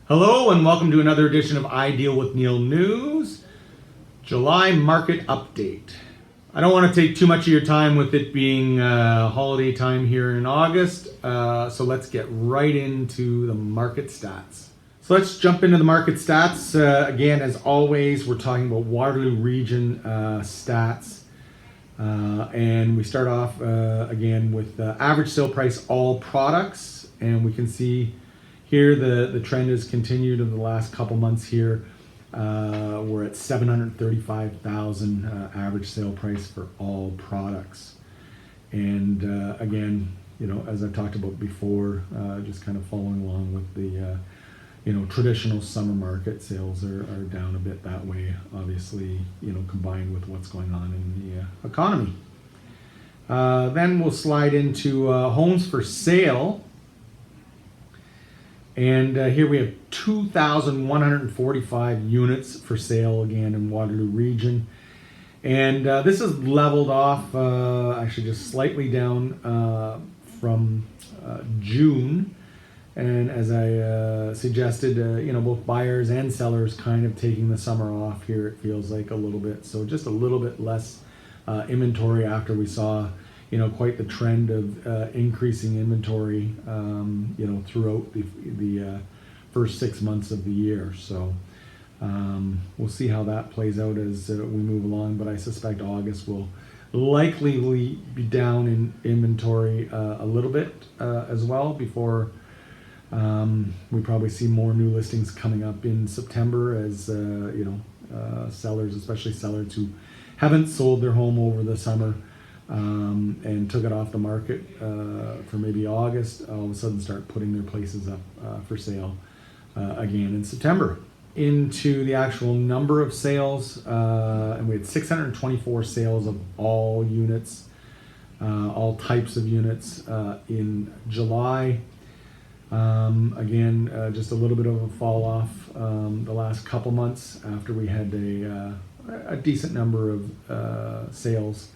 Hello and welcome to another edition of Ideal with Neil News, July market update. I don't want to take too much of your time with it being holiday time here in August, so let's get right into the market stats. So let's jump into the market stats. Again, as always, we're talking about Waterloo Region stats. And we start off again with average sale price, all products, and we can see here the trend has continued in the last couple months here. We're at 735,000 average sale price for all products. And again, you know, as I've talked about before, just kind of following along with the traditional summer market, sales are down a bit that way, obviously, combined with what's going on in the economy. Then we'll slide into homes for sale. And here we have 2,145 units for sale again in Waterloo Region. And this is leveled off, actually just slightly down from June. And as I suggested, both buyers and sellers kind of taking the summer off here, it feels like a little bit. So just a little bit less inventory after we saw quite the trend of increasing inventory, throughout the first 6 months of the year. So we'll see how that plays out as we move along. But I suspect August will likely be down in inventory a little bit as well before we probably see more new listings coming up in September as sellers, especially sellers who haven't sold their home over the summer, and took it off the market for maybe August, all of a sudden start putting their places up for sale again in September. Into the actual number of sales, and we had 624 sales of all units, all types of units in July. Again, just a little bit of a fall off the last couple months after we had a decent number of sales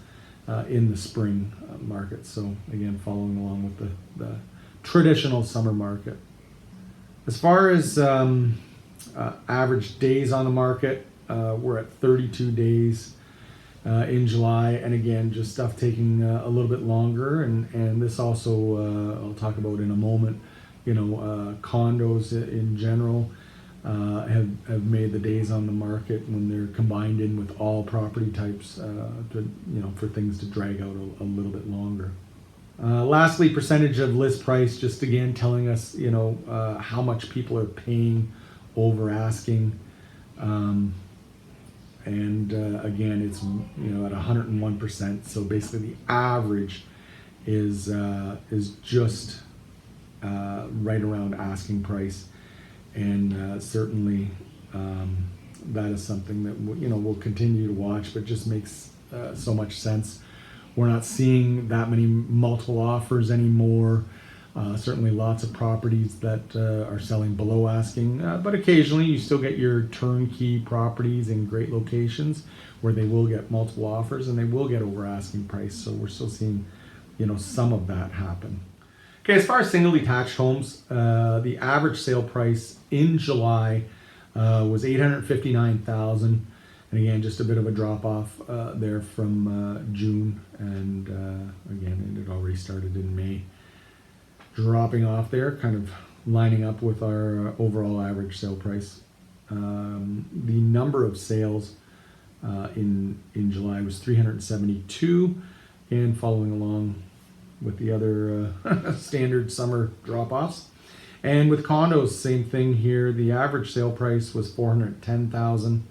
in the spring market. So again, following along with the traditional summer market. As far as average days on the market, we're at 32 days in July, and again, just stuff taking a little bit longer. And this also, I'll talk about in a moment. Condos in general have made the days on the market when they're combined in with all property types for things to drag out a little bit longer. Lastly, percentage of list price, just again telling us how much people are paying over asking, and again it's at 101%. So basically the average is just right around asking price, and certainly that is something that we'll continue to watch, but just makes so much sense. We're not seeing that many multiple offers anymore. Certainly lots of properties that are selling below asking, but occasionally you still get your turnkey properties in great locations where they will get multiple offers and they will get over asking price. So we're still seeing some of that happen. Okay, as far as single detached homes, the average sale price in July was $859,000, and again, just a bit of a drop off there from June, and again, it had already started in May, dropping off there, kind of lining up with our overall average sale price. The number of sales in July was 372, and following along with the other standard summer drop-offs. And with condos, same thing here. The average sale price was $410,000,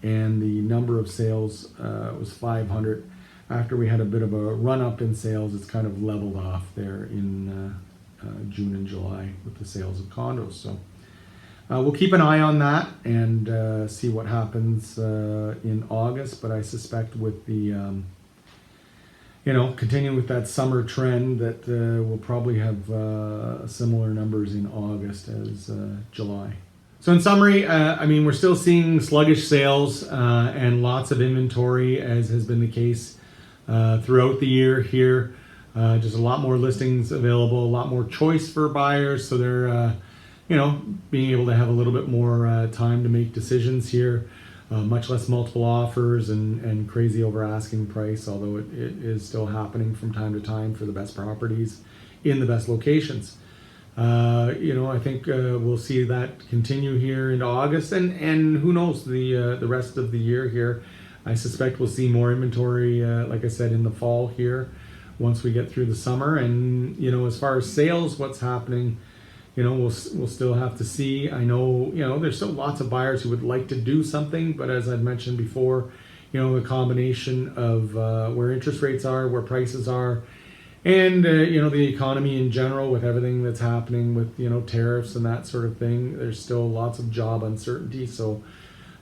and the number of sales was 500. After we had a bit of a run-up in sales, it's kind of leveled off there in June and July with the sales of condos. So we'll keep an eye on that and see what happens in August. But I suspect with the continuing with that summer trend that we'll probably have similar numbers in August as July. So in summary, we're still seeing sluggish sales and lots of inventory, as has been the case throughout the year here. Just a lot more listings available, a lot more choice for buyers. So they're being able to have a little bit more time to make decisions here, much less multiple offers and crazy over asking price, although it is still happening from time to time for the best properties in the best locations. I think we'll see that continue here into August, and who knows, the rest of the year here. I suspect we'll see more inventory, like I said, in the fall here once we get through the summer. And as far as sales, what's happening, we'll still have to see. I know there's still lots of buyers who would like to do something, but as I've mentioned before, the combination of where interest rates are, where prices are, and the economy in general, with everything that's happening with tariffs and that sort of thing, there's still lots of job uncertainty. So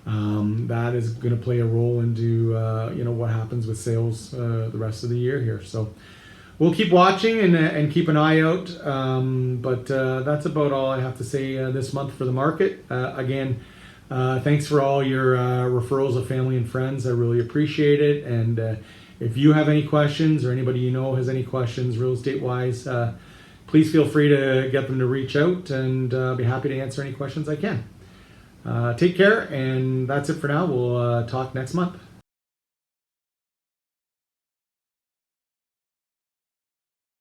that is going to play a role into what happens with sales the rest of the year here. So we'll keep watching and keep an eye out. But that's about all I have to say this month for the market. Again, thanks for all your referrals of family and friends. I really appreciate it. And if you have any questions, or anybody has any questions real estate wise, please feel free to get them to reach out, and I'll be happy to answer any questions I can. Take care, and that's it for now. We'll talk next month.